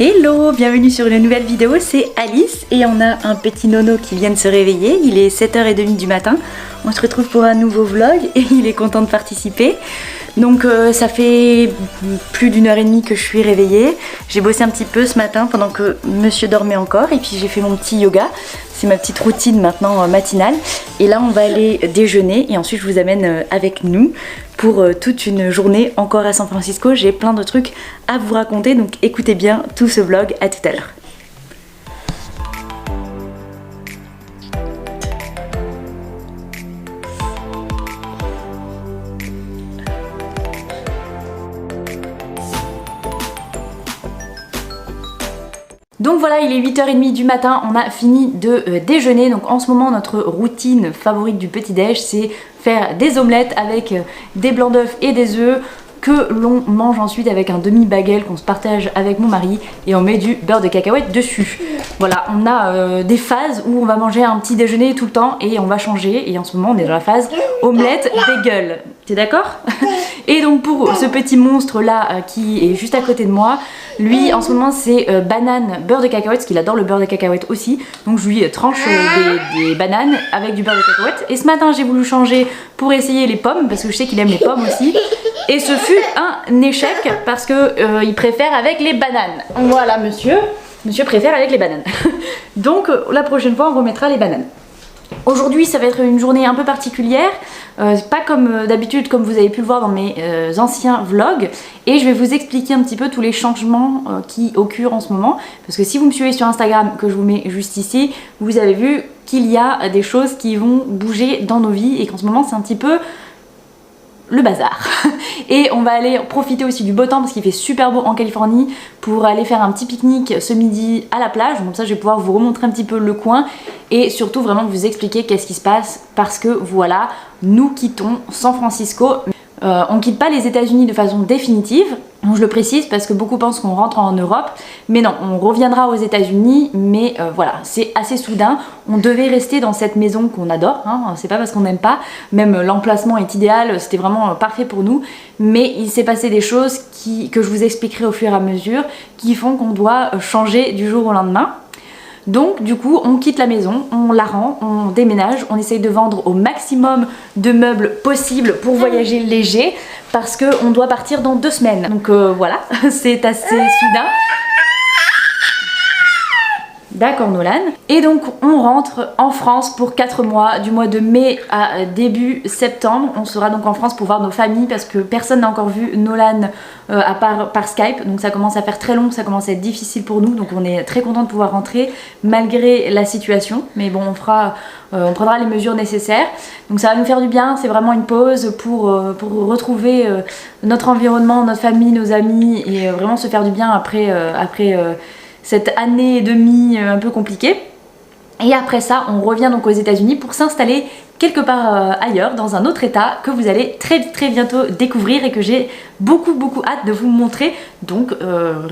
Hello, bienvenue sur une nouvelle vidéo, c'est Alice et on a un petit nono qui vient de se réveiller, il est 7h30 du matin, on se retrouve pour un nouveau vlog et il est content de participer. Donc ça fait plus d'1h30 que je suis réveillée, j'ai bossé un petit peu ce matin pendant que monsieur dormait encore et puis j'ai fait mon petit yoga. C'est ma petite routine maintenant matinale. Et là on va aller déjeuner et ensuite je vous amène avec nous pour toute une journée encore à San Francisco. J'ai plein de trucs à vous raconter, donc écoutez bien tout ce vlog. À tout à l'heure. Donc voilà, il est 8h30 du matin, on a fini de déjeuner. Donc en ce moment, notre routine favorite du petit-déj, c'est faire des omelettes avec des blancs d'œufs et des œufs que l'on mange ensuite avec un demi-bagel qu'on se partage avec mon mari et on met du beurre de cacahuète dessus. Voilà, on a des phases où on va manger un petit déjeuner tout le temps et on va changer. Et en ce moment, on est dans la phase omelette bagel. T'es d'accord? Et donc pour ce petit monstre là qui est juste à côté de moi, lui en ce moment c'est banane beurre de cacahuète, parce qu'il adore le beurre de cacahuète aussi. Donc je lui tranche des bananes avec du beurre de cacahuète. Et ce matin j'ai voulu changer pour essayer les pommes, parce que je sais qu'il aime les pommes aussi. Et ce fut un échec parce que il préfère avec les bananes. Voilà monsieur préfère avec les bananes. Donc la prochaine fois on remettra les bananes. Aujourd'hui ça va être une journée un peu particulière, pas comme d'habitude comme vous avez pu le voir dans mes anciens vlogs, et je vais vous expliquer un petit peu tous les changements qui occurrent en ce moment, parce que si vous me suivez sur Instagram, que je vous mets juste ici, vous avez vu qu'il y a des choses qui vont bouger dans nos vies et qu'en ce moment c'est un petit peu le bazar. Et on va aller profiter aussi du beau temps parce qu'il fait super beau en Californie pour aller faire un petit pique-nique ce midi à la plage. Donc ça je vais pouvoir vous remontrer un petit peu le coin et surtout vraiment vous expliquer qu'est-ce qui se passe, parce que voilà, nous quittons San Francisco. On quitte pas les États-Unis de façon définitive, donc je le précise parce que beaucoup pensent qu'on rentre en Europe, mais non, on reviendra aux États-Unis, mais voilà, c'est assez soudain. On devait rester dans cette maison qu'on adore, hein, c'est pas parce qu'on n'aime pas, même l'emplacement est idéal, c'était vraiment parfait pour nous, mais il s'est passé des choses que je vous expliquerai au fur et à mesure, qui font qu'on doit changer du jour au lendemain. Donc du coup on quitte la maison, on la rend, on déménage, on essaye de vendre au maximum de meubles possible pour voyager léger, parce qu'on doit partir dans 2 semaines. Donc voilà, c'est assez soudain. D'accord Nolan. Et donc on rentre en France pour 4 mois, du mois de mai à début septembre. On sera donc en France pour voir nos familles parce que personne n'a encore vu Nolan à part par Skype. Donc ça commence à faire très long, ça commence à être difficile pour nous. Donc on est très content de pouvoir rentrer malgré la situation. Mais bon, on prendra les mesures nécessaires. Donc ça va nous faire du bien, c'est vraiment une pause pour retrouver notre environnement, notre famille, nos amis et vraiment se faire du bien après cette année et demie un peu compliquée. Et après ça on revient donc aux États-Unis pour s'installer quelque part ailleurs, dans un autre état que vous allez très bientôt découvrir et que j'ai beaucoup hâte de vous montrer. Donc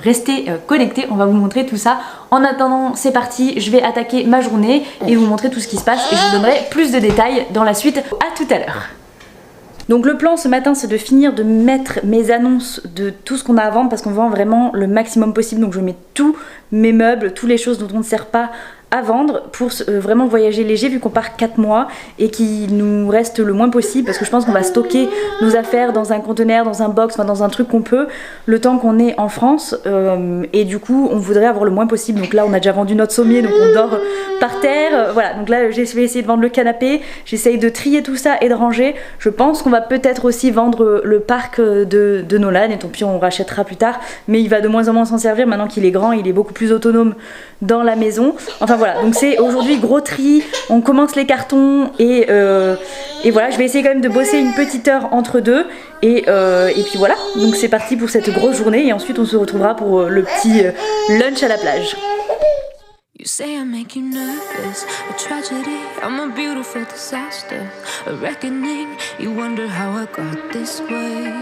restez connectés, on va vous montrer tout ça. En attendant c'est parti, je vais attaquer ma journée et vous montrer tout ce qui se passe et je vous donnerai plus de détails dans la suite. À tout à l'heure. Donc le plan ce matin c'est de finir de mettre mes annonces de tout ce qu'on a à vendre, parce qu'on vend vraiment le maximum possible. Donc je mets tous mes meubles, toutes les choses dont on ne sert pas à vendre pour vraiment voyager léger, vu qu'on part 4 mois et qu'il nous reste le moins possible, parce que je pense qu'on va stocker nos affaires dans un conteneur, dans un box, enfin dans un truc qu'on peut, le temps qu'on est en France, et du coup on voudrait avoir le moins possible. Donc là on a déjà vendu notre sommier, donc on dort par terre, voilà. Donc là je vais essayer de vendre le canapé, j'essaye de trier tout ça et de ranger. Je pense qu'on va peut-être aussi vendre le parc de Nolan, et tant pis on rachètera plus tard, mais il va de moins en moins s'en servir maintenant qu'il est grand, il est beaucoup plus autonome dans la maison. Enfin voilà, donc c'est aujourd'hui gros tri, on commence les cartons et voilà, je vais essayer quand même de bosser une petite heure entre deux et puis voilà, donc c'est parti pour cette grosse journée et ensuite on se retrouvera pour le petit lunch à la plage. You say I make you nervous, a tragedy, I'm a beautiful disaster, a reckoning, you wonder how I got this way.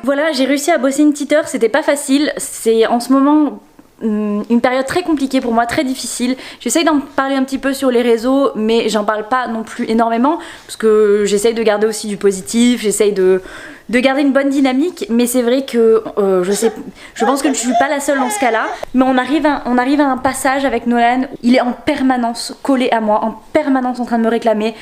Voilà, j'ai réussi à bosser une petite heure, c'était pas facile. C'est en ce moment une période très compliquée pour moi, très difficile. J'essaye d'en parler un petit peu sur les réseaux, mais j'en parle pas non plus énormément parce que j'essaye de garder aussi du positif, j'essaye de garder une bonne dynamique, mais c'est vrai que je pense que je suis pas la seule dans ce cas-là, mais on arrive à un passage avec Nolan, il est en permanence collé à moi, en permanence en train de me réclamer.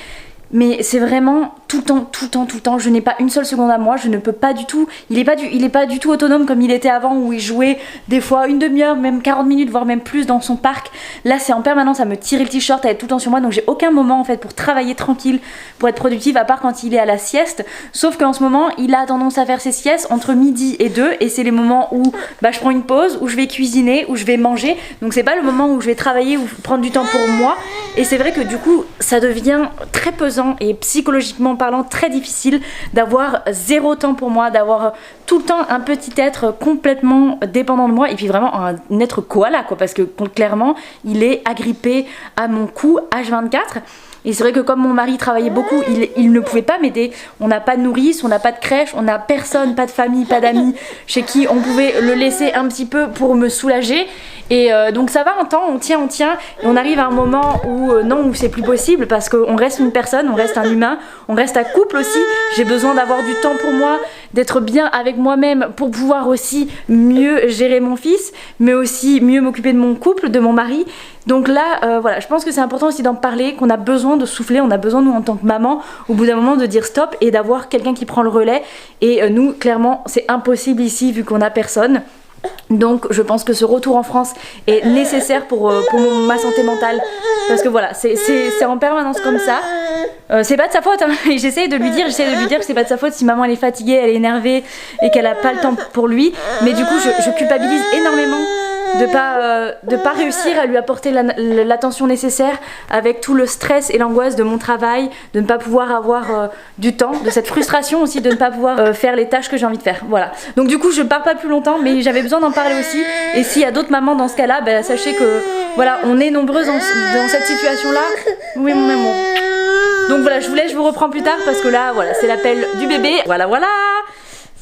Mais c'est vraiment tout le temps, je n'ai pas une seule seconde à moi, je ne peux pas du tout, il est pas du tout autonome comme il était avant où il jouait des fois une demi-heure, même 40 minutes, voire même plus dans son parc. Là c'est en permanence à me tirer le t-shirt, à être tout le temps sur moi, donc j'ai aucun moment en fait pour travailler tranquille, pour être productive, à part quand il est à la sieste. Sauf qu'en ce moment il a tendance à faire ses siestes entre midi et 2 et c'est les moments où je prends une pause, où je vais cuisiner, où je vais manger, donc c'est pas le moment où je vais travailler ou prendre du temps pour moi. Et c'est vrai que du coup ça devient très pesant et psychologiquement parlant très difficile d'avoir zéro temps pour moi, d'avoir tout le temps un petit être complètement dépendant de moi et puis vraiment un être koala quoi, parce que clairement il est agrippé à mon cou H24. Et c'est vrai que comme mon mari travaillait beaucoup, il ne pouvait pas m'aider. On n'a pas de nourrice, on n'a pas de crèche, on n'a personne, pas de famille, pas d'amis chez qui on pouvait le laisser un petit peu pour me soulager. Et donc ça va un temps, on tient, et on arrive à un moment où non, où c'est plus possible parce qu'on reste une personne, on reste un humain, on reste un couple aussi. J'ai besoin d'avoir du temps pour moi, d'être bien avec moi-même pour pouvoir aussi mieux gérer mon fils, mais aussi mieux m'occuper de mon couple, de mon mari. Donc là, voilà, je pense que c'est important aussi d'en parler, qu'on a besoin de souffler, on a besoin nous en tant que maman, au bout d'un moment de dire stop et d'avoir quelqu'un qui prend le relais. Et nous, clairement, c'est impossible ici vu qu'on a personne. Donc je pense que ce retour en France est nécessaire pour ma santé mentale parce que voilà, c'est en permanence comme ça. C'est pas de sa faute hein. Et j'essaie de lui dire que c'est pas de sa faute si maman elle est fatiguée, elle est énervée et qu'elle a pas le temps pour lui. Mais du coup je culpabilise énormément de pas réussir à lui apporter l'attention nécessaire avec tout le stress et l'angoisse de mon travail, de ne pas pouvoir avoir du temps, de cette frustration aussi de ne pas pouvoir faire les tâches que j'ai envie de faire. Voilà. Donc du coup je parle pas plus longtemps, mais j'avais besoin d'en parler aussi. Et s'il y a d'autres mamans dans ce cas-là, bah, sachez que voilà, on est nombreuses dans cette situation-là. Oui mon amour. Donc voilà, je vous reprends plus tard parce que là, voilà, c'est l'appel du bébé. Voilà,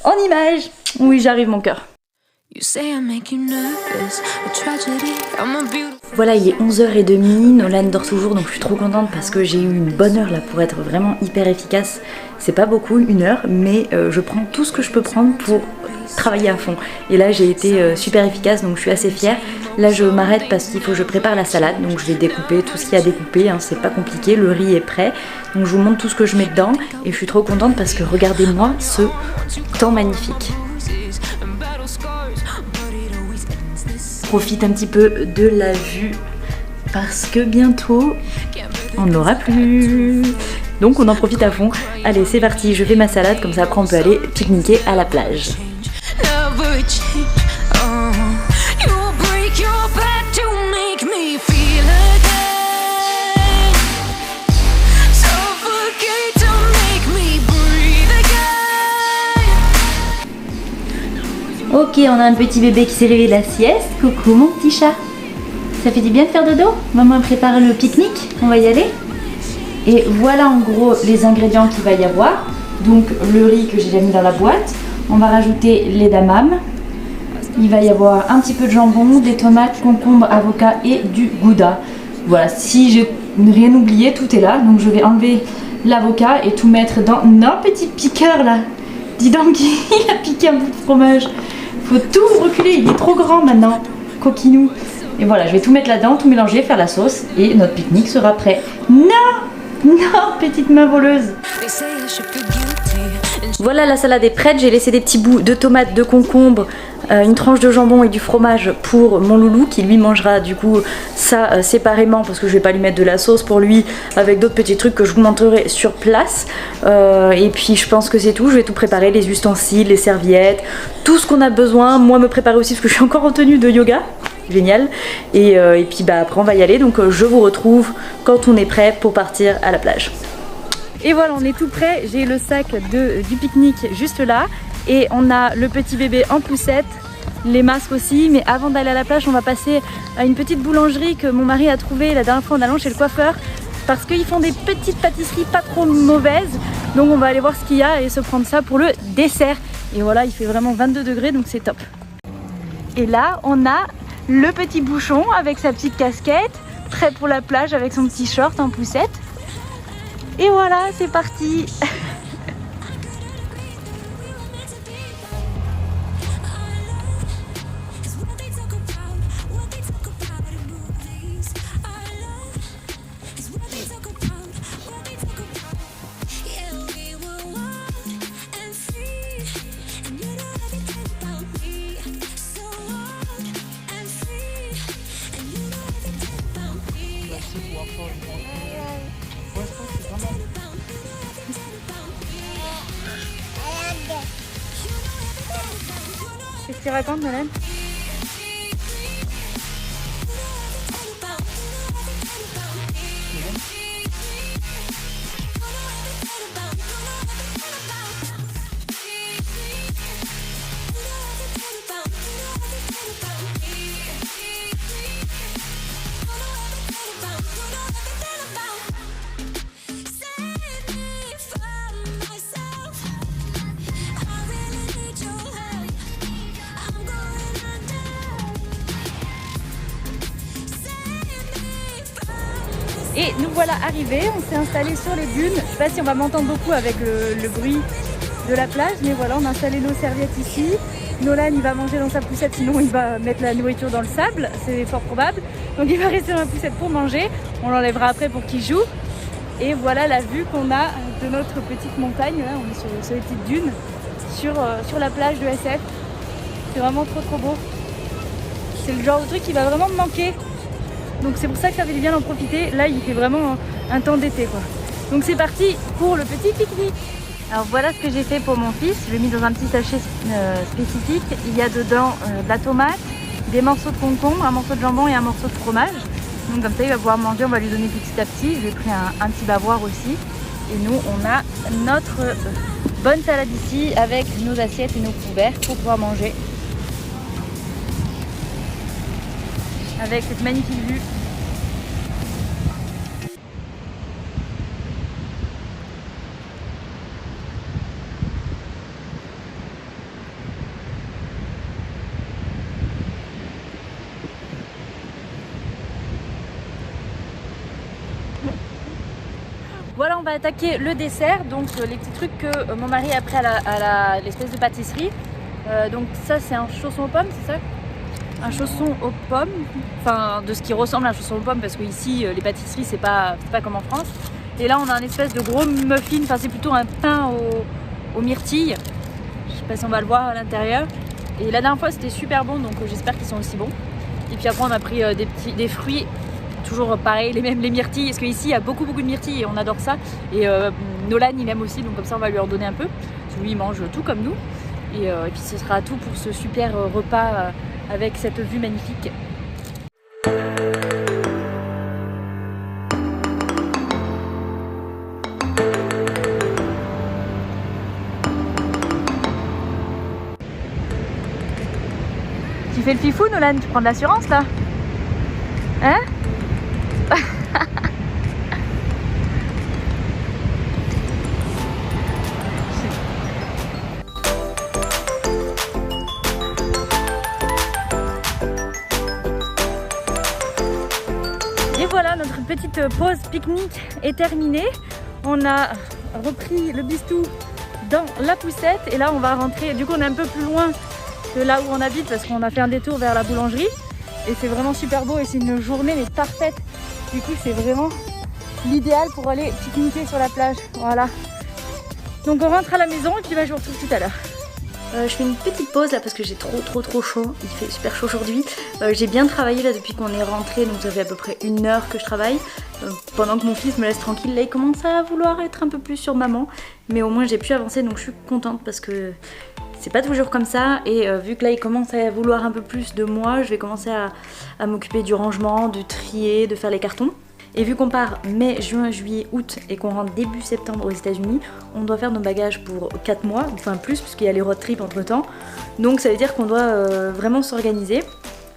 en image. Oui, j'arrive mon cœur. Voilà, il est 11h30, Nolan dort toujours donc je suis trop contente parce que j'ai eu une bonne heure là pour être vraiment hyper efficace. C'est pas beaucoup, une heure, mais je prends tout ce que je peux prendre pour travailler à fond. Et là j'ai été super efficace donc je suis assez fière. Là je m'arrête parce qu'il faut que je prépare la salade, donc je vais découper tout ce qu'il y a à découper, hein, c'est pas compliqué, le riz est prêt. Donc je vous montre tout ce que je mets dedans et je suis trop contente parce que regardez-moi ce temps magnifique. Profite un petit peu de la vue parce que bientôt on n'aura plus. Donc on en profite à fond. Allez c'est parti, je fais ma salade comme ça après on peut aller pique-niquer à la plage. Ok, on a un petit bébé qui s'est réveillé de la sieste. Coucou mon petit chat. Ça fait du bien de faire dodo? Maman prépare le pique-nique, on va y aller. Et voilà en gros les ingrédients qu'il va y avoir. Donc le riz que j'ai déjà mis dans la boîte. On va rajouter les damam. Il va y avoir un petit peu de jambon, des tomates, concombres, avocats et du gouda. Voilà, si j'ai rien oublié, tout est là. Donc je vais enlever l'avocat et tout mettre dans... Non, petit piqueur là. Dis donc, il a piqué un bout de fromage. Faut tout reculer, il est trop grand maintenant. Coquinou. Et voilà, je vais tout mettre là-dedans, tout mélanger, faire la sauce et notre pique-nique sera prêt. Non, petite main voleuse. Voilà, la salade est prête. J'ai laissé des petits bouts de tomates, de concombres, une tranche de jambon et du fromage pour mon loulou qui lui mangera du coup ça séparément parce que je vais pas lui mettre de la sauce pour lui avec d'autres petits trucs que je vous montrerai sur place. Et puis je pense que c'est tout. Je vais tout préparer, les ustensiles, les serviettes, tout ce qu'on a besoin. Moi me préparer aussi parce que je suis encore en tenue de yoga. Génial. Et puis bah après on va y aller, donc je vous retrouve quand on est prêt pour partir à la plage. Et voilà, on est tout prêt. J'ai le sac du pique-nique juste là et on a le petit bébé en poussette, les masques aussi. Mais avant d'aller à la plage, on va passer à une petite boulangerie que mon mari a trouvée la dernière fois en allant chez le coiffeur parce qu'ils font des petites pâtisseries pas trop mauvaises. Donc on va aller voir ce qu'il y a et se prendre ça pour le dessert. Et voilà, il fait vraiment 22 degrés donc c'est top. Et là on a le petit bouchon avec sa petite casquette, prêt pour la plage avec son petit short en poussette. Et voilà, c'est parti. Qu'est-ce que tu racontes, Nolan? Et nous voilà arrivés, on s'est installé sur les dunes. Je sais pas si on va m'entendre beaucoup avec le bruit de la plage, mais voilà, on a installé nos serviettes ici. Nolan il va manger dans sa poussette, sinon il va mettre la nourriture dans le sable, c'est fort probable. Donc il va rester dans la poussette pour manger, on l'enlèvera après pour qu'il joue. Et voilà la vue qu'on a de notre petite montagne, là, on est sur les petites dunes, sur la plage de SF. C'est vraiment trop beau. C'est le genre de truc qui va vraiment me manquer. Donc c'est pour ça que ça fait du bien d'en profiter. Là il fait vraiment un temps d'été quoi. Donc c'est parti pour le petit pique-nique. Alors voilà ce que j'ai fait pour mon fils. Je l'ai mis dans un petit sachet spécifique. Il y a dedans de la tomate, des morceaux de concombre, un morceau de jambon et un morceau de fromage. Donc comme ça il va pouvoir manger, on va lui donner petit à petit. Je lui ai pris un petit bavoir aussi. Et nous on a notre bonne salade ici avec nos assiettes et nos couverts pour pouvoir manger. Avec cette magnifique vue. Voilà, on va attaquer le dessert, donc les petits trucs que mon mari a pris à l'espèce de pâtisserie. Donc ça c'est un chausson aux pommes, c'est ça? Un chausson aux pommes, enfin de ce qui ressemble à un chausson aux pommes parce que ici les pâtisseries c'est pas comme en France. Et là on a un espèce de gros muffin, enfin c'est plutôt un pain aux myrtilles. Je sais pas si on va le voir à l'intérieur. Et la dernière fois c'était super bon, donc j'espère qu'ils sont aussi bons. Et puis après on a pris des fruits, toujours pareil, les myrtilles, parce qu'ici il y a beaucoup de myrtilles et on adore ça. Et Nolan il aime aussi, donc comme ça on va lui en donner un peu. Parce que lui il mange tout comme nous. Et puis ce sera tout pour ce super repas avec cette vue magnifique. Tu fais le fifou, Nolan? Tu prends de l'assurance là? Hein? Et voilà, notre petite pause pique-nique est terminée. On a repris le bistou dans la poussette et là on va rentrer. Du coup on est un peu plus loin que là où on habite parce qu'on a fait un détour vers la boulangerie et c'est vraiment super beau et c'est une journée mais parfaite. Du coup c'est vraiment l'idéal pour aller pique-niquer sur la plage. Voilà. Donc on rentre à la maison et puis je vous retrouve tout à l'heure. Je fais une petite pause là parce que j'ai trop chaud, il fait super chaud aujourd'hui. J'ai bien travaillé là depuis qu'on est rentré, donc ça fait à peu près 1 heure que je travaille. Pendant que mon fils me laisse tranquille, là il commence à vouloir être un peu plus sur maman. Mais au moins j'ai pu avancer donc je suis contente parce que c'est pas toujours comme ça. Et vu que là il commence à vouloir un peu plus de moi, je vais commencer à m'occuper du rangement, de trier, de faire les cartons. Et vu qu'on part mai, juin, juillet, août et qu'on rentre début septembre aux États-Unis, on doit faire nos bagages pour 4 mois, enfin plus, puisqu'il y a les road trips entre temps. Donc ça veut dire qu'on doit vraiment s'organiser.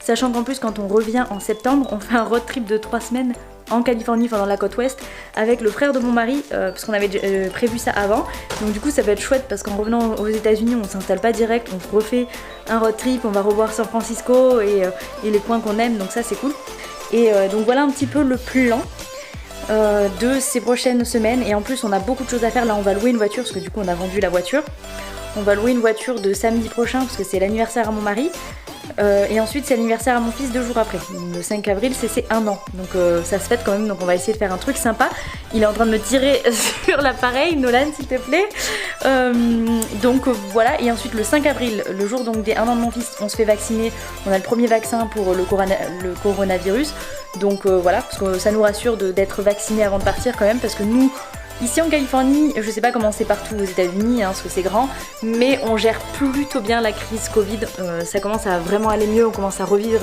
Sachant qu'en plus, quand on revient en septembre, on fait un road trip de 3 semaines en Californie, enfin dans la côte ouest, avec le frère de mon mari, parce qu'on avait prévu ça avant. Donc du coup ça va être chouette parce qu'en revenant aux États-Unis, on s'installe pas direct, on refait un road trip, on va revoir San Francisco et les coins qu'on aime, donc ça c'est cool. Et donc voilà un petit peu le plan de ces prochaines semaines. Et en plus on a beaucoup de choses à faire. Là on va louer une voiture parce que du coup on a vendu la voiture. On va louer une voiture de samedi prochain parce que c'est l'anniversaire à mon mari. Et ensuite c'est l'anniversaire à mon fils 2 jours après. Le 5 avril c'est ses 1 an. Donc ça se fête quand même, donc on va essayer de faire un truc sympa. Il est en train de me tirer sur l'appareil, Nolan s'il te plaît. Donc voilà, et ensuite le 5 avril, le jour donc des 1 an de mon fils, on se fait vacciner. On a le premier vaccin pour le coronavirus. Donc voilà, parce que ça nous rassure d'être vaccinés avant de partir quand même, parce que nous, ici en Californie, je sais pas comment c'est partout aux États-Unis, parce que c'est grand, mais on gère plutôt bien la crise Covid. Ça commence à vraiment aller mieux, on commence à revivre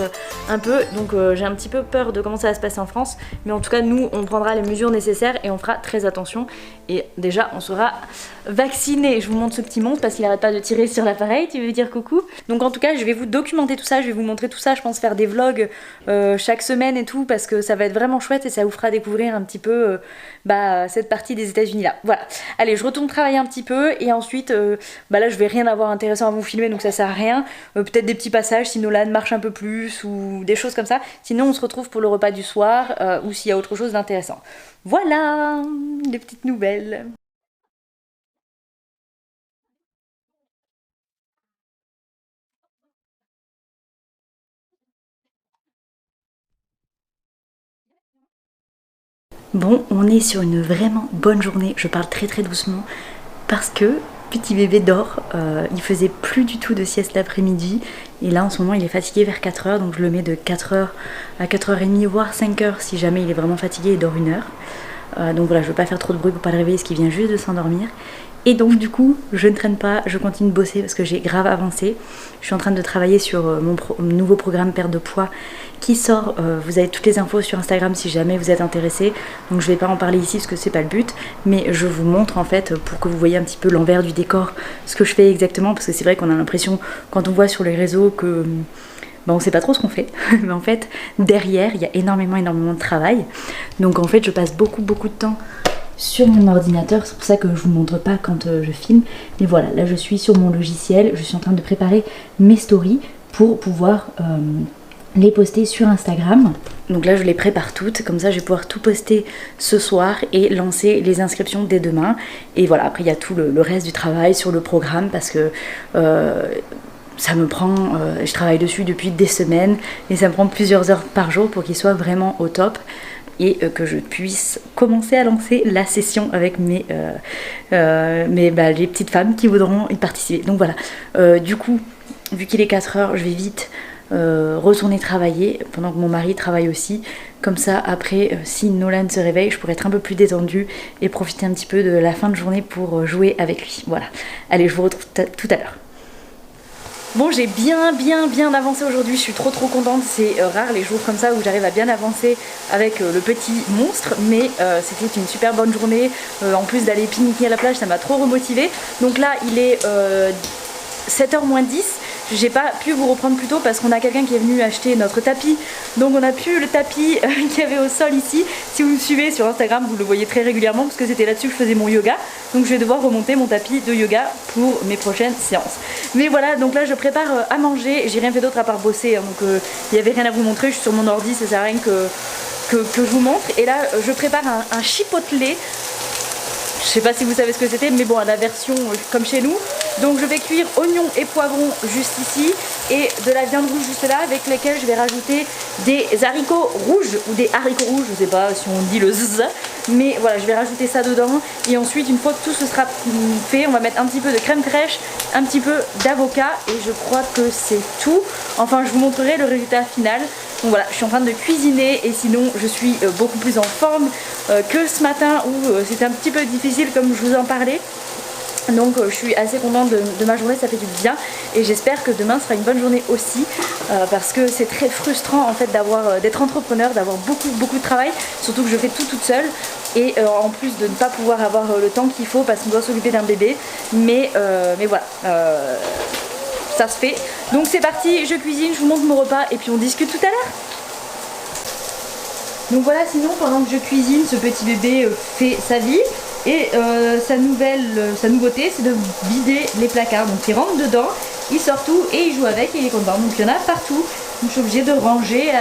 un peu, donc j'ai un petit peu peur de comment ça va se passer en France, mais en tout cas nous on prendra les mesures nécessaires et on fera très attention. Et déjà on sera vacciné. Je vous montre ce petit monstre parce qu'il arrête pas de tirer sur l'appareil, tu veux dire coucou. Donc en tout cas je vais vous documenter tout ça, je vais vous montrer tout ça, je pense faire des vlogs chaque semaine et tout, parce que ça va être vraiment chouette et ça vous fera découvrir un petit peu cette partie des États-Unis là. Voilà, allez je retourne travailler un petit peu et ensuite là je vais rien avoir intéressant à vous filmer, donc ça sert à rien. Peut-être des petits passages si Nolan marche un peu plus ou des choses comme ça. Sinon on se retrouve pour le repas du soir ou s'il y a autre chose d'intéressant. Voilà les petites nouvelles. Bon, on est sur une vraiment bonne journée. Je parle très très doucement parce que petit bébé dort. Il faisait plus du tout de sieste l'après-midi. Et là en ce moment il est fatigué vers 4h. Donc je le mets de 4h à 4h30 voire 5h si jamais il est vraiment fatigué et dort 1 heure. Donc voilà, je veux pas faire trop de bruit pour pas le réveiller parce qu'il vient juste de s'endormir. Et donc du coup je ne traîne pas, je continue de bosser parce que j'ai grave avancé. Je suis en train de travailler sur mon nouveau programme perte de poids qui sort. Vous avez toutes les infos sur Instagram si jamais vous êtes intéressé. Donc je vais pas en parler ici parce que c'est pas le but, mais je vous montre en fait pour que vous voyez un petit peu l'envers du décor, ce que je fais exactement, parce que c'est vrai qu'on a l'impression quand on voit sur les réseaux que on sait pas trop ce qu'on fait, mais en fait derrière il y a énormément de travail. Donc en fait je passe beaucoup de temps sur mon ordinateur, c'est pour ça que je vous montre pas quand je filme, mais voilà, là je suis sur mon logiciel, je suis en train de préparer mes stories pour pouvoir les poster sur Instagram. Donc là je les prépare toutes, comme ça je vais pouvoir tout poster ce soir et lancer les inscriptions dès demain. Et voilà, après il y a tout le reste du travail sur le programme parce que ça me prend, je travaille dessus depuis des semaines et ça me prend plusieurs heures par jour pour qu'il soit vraiment au top et que je puisse commencer à lancer la session avec les petites femmes qui voudront y participer. Donc voilà, du coup, vu qu'il est 4h, je vais vite retourner travailler pendant que mon mari travaille aussi. Comme ça, après, si Nolan se réveille, je pourrai être un peu plus détendue et profiter un petit peu de la fin de journée pour jouer avec lui. Voilà. Allez, je vous retrouve tout à l'heure. Bon, j'ai bien avancé aujourd'hui, je suis trop contente. C'est rare les jours comme ça où j'arrive à bien avancer avec le petit monstre, mais c'était une super bonne journée. En plus d'aller pique-niquer à la plage, ça m'a trop remotivée. Donc là il est 7h moins 10. J'ai pas pu vous reprendre plus tôt parce qu'on a quelqu'un qui est venu acheter notre tapis. Donc on a pu le tapis qu'il y avait au sol ici. Si vous me suivez sur Instagram, vous le voyez très régulièrement parce que c'était là-dessus que je faisais mon yoga. Donc je vais devoir remonter mon tapis de yoga pour mes prochaines séances. Mais voilà, donc là je prépare à manger. J'ai rien fait d'autre à part bosser, hein, donc il n'y avait rien à vous montrer. Je suis sur mon ordi, ça sert à rien que je vous montre. Et là je prépare un chipotelé. Je sais pas si vous savez ce que c'était, mais bon, à la version comme chez nous. Donc je vais cuire oignons et poivrons juste ici et de la viande rouge juste là, avec lesquels je vais rajouter des haricots rouges ou des haricots rouges, je sais pas si on dit le zzz, mais voilà, je vais rajouter ça dedans. Et ensuite, une fois que tout ce sera fait, on va mettre un petit peu de crème fraîche, un petit peu d'avocat et je crois que c'est tout. Enfin, je vous montrerai le résultat final. Donc voilà, je suis en train de cuisiner et sinon je suis beaucoup plus en forme que ce matin où c'était un petit peu difficile comme je vous en parlais. Donc je suis assez contente de ma journée, ça fait du bien et j'espère que demain sera une bonne journée aussi parce que c'est très frustrant en fait d'être entrepreneur, d'avoir beaucoup de travail, surtout que je fais tout toute seule et en plus de ne pas pouvoir avoir le temps qu'il faut parce qu'on doit s'occuper d'un bébé, mais voilà. Ça se fait. Donc c'est parti, je cuisine, je vous montre mon repas et puis on discute tout à l'heure. Donc voilà, sinon pendant que je cuisine, ce petit bébé fait sa vie. Et sa nouveauté, c'est de vider les placards. Donc il rentre dedans, il sort tout et il joue avec et il est content. Donc il y en a partout. Donc je suis obligée de ranger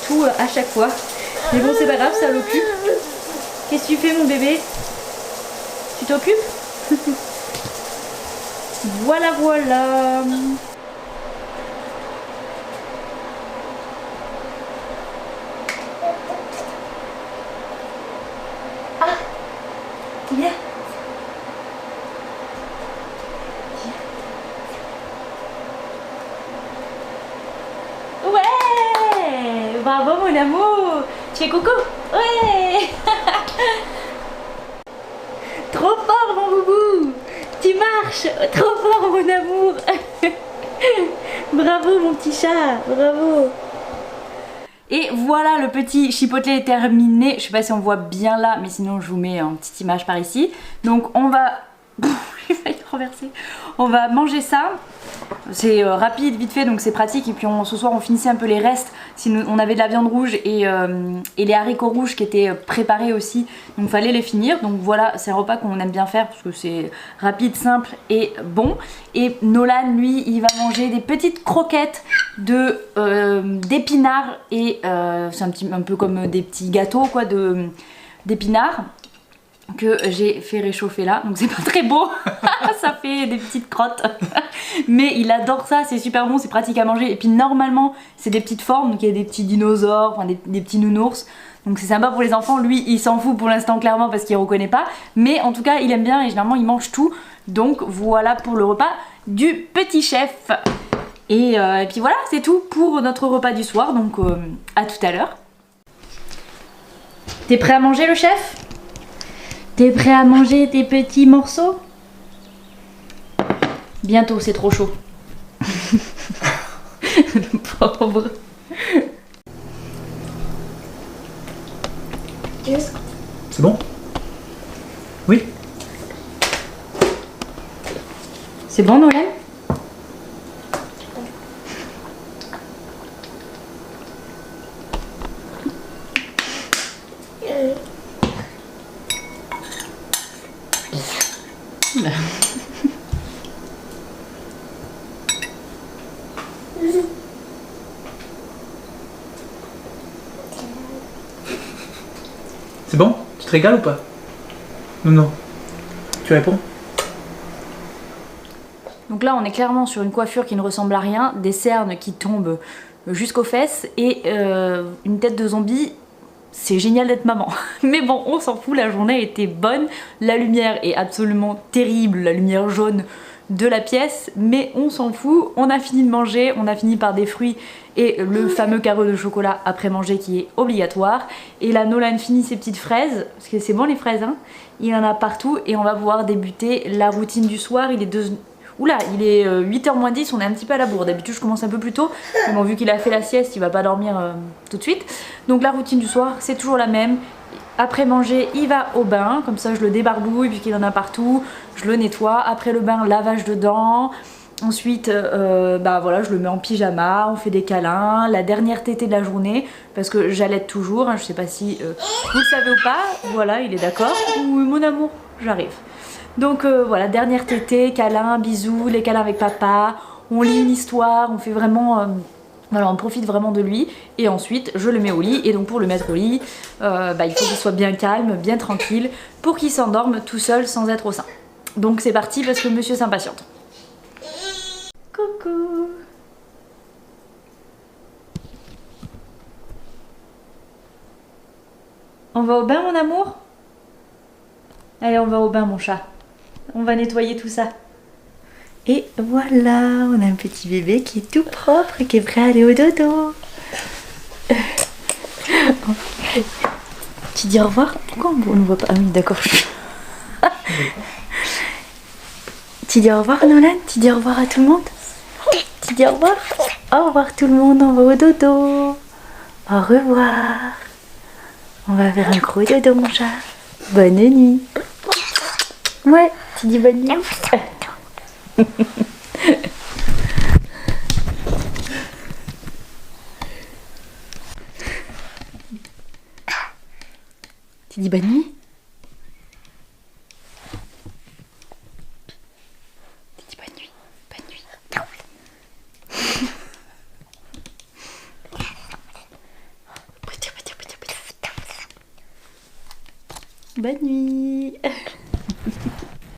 tout à chaque fois. Mais bon, c'est pas grave, ça l'occupe. Qu'est-ce que tu fais, mon bébé? Tu t'occupes? Voilà, voilà. Ah, viens. Ouais, bravo mon amour. Tu fais coucou? Ouais. Trop fort mon boubou. Tu marches trop fort mon amour. Bravo mon petit chat, bravo. Et voilà, le petit chipotle est terminé. Je sais pas si on voit bien là, mais sinon je vous mets une petite image par ici. Donc on va... J'ai failli renverser. On va manger ça. C'est rapide, vite fait, donc c'est pratique. Et puis ce soir on finissait un peu les restes. On avait de la viande rouge et les haricots rouges qui étaient préparés aussi. Donc fallait les finir. Donc voilà, c'est un repas qu'on aime bien faire parce que c'est rapide, simple et bon. Et Nolan, lui, il va manger des petites croquettes d'épinards. Et c'est un peu comme des petits gâteaux quoi, d'épinards que j'ai fait réchauffer là, donc c'est pas très beau. Ça fait des petites crottes. Mais il adore ça, c'est super bon, c'est pratique à manger. Et puis normalement c'est des petites formes, donc il y a des petits dinosaures, enfin des petits nounours. Donc c'est sympa pour les enfants. Lui il s'en fout pour l'instant clairement parce qu'il reconnaît pas. Mais en tout cas il aime bien et généralement il mange tout. Donc voilà pour le repas du petit chef. Et puis voilà, c'est tout pour notre repas du soir. Donc à tout à l'heure. T'es prêt à manger le chef? T'es prêt à manger tes petits morceaux? Bientôt, c'est trop chaud. Le pauvre. C'est bon? Oui? C'est bon, Nolan? C'est bon? Tu te régales ou pas? Non. Tu réponds? Donc là on est clairement sur une coiffure qui ne ressemble à rien, des cernes qui tombent jusqu'aux fesses et une tête de zombie. C'est génial d'être maman. Mais bon, on s'en fout, la journée était bonne, la lumière est absolument terrible, la lumière jaune de la pièce, mais on s'en fout, on a fini de manger, on a fini par des fruits et le fameux carreau de chocolat après manger qui est obligatoire. Et là Nolan finit ses petites fraises, parce que c'est bon les fraises hein, il en a partout et on va pouvoir débuter la routine du soir. Il est 8h moins 10, on est un petit peu à la bourre. D'habitude je commence un peu plus tôt, mais bon vu qu'il a fait la sieste il va pas dormir tout de suite. Donc la routine du soir c'est toujours la même. Après manger, il va au bain, comme ça je le débarbouille puisqu'il en a partout, je le nettoie. Après le bain, lavage de dents. Ensuite, voilà, je le mets en pyjama, on fait des câlins, la dernière tétée de la journée, parce que j'allaite toujours, hein, je sais pas si vous le savez ou pas, voilà, il est d'accord. Oui, mon amour, j'arrive. Donc voilà, dernière tétée, câlin, bisous, les câlins avec papa, on lit une histoire, on fait vraiment... Voilà, on profite vraiment de lui et ensuite je le mets au lit et donc pour le mettre au lit, il faut qu'il soit bien calme, bien tranquille pour qu'il s'endorme tout seul sans être au sein. Donc c'est parti parce que monsieur s'impatiente. Coucou. On va au bain mon amour? Allez on va au bain mon chat. On va nettoyer tout ça. Et voilà, on a un petit bébé qui est tout propre et qui est prêt à aller au dodo. Tu dis au revoir? Pourquoi on ne voit pas? Ah oui, d'accord. Tu dis au revoir Nolan? Tu dis au revoir à tout le monde? Tu dis au revoir? Au revoir tout le monde, on va au dodo. Au revoir. On va faire un gros dodo mon chat. Bonne nuit. Ouais, tu dis bonne nuit. Tu dis bonne nuit? Tu dis bonne nuit. Bonne nuit. Bonne nuit.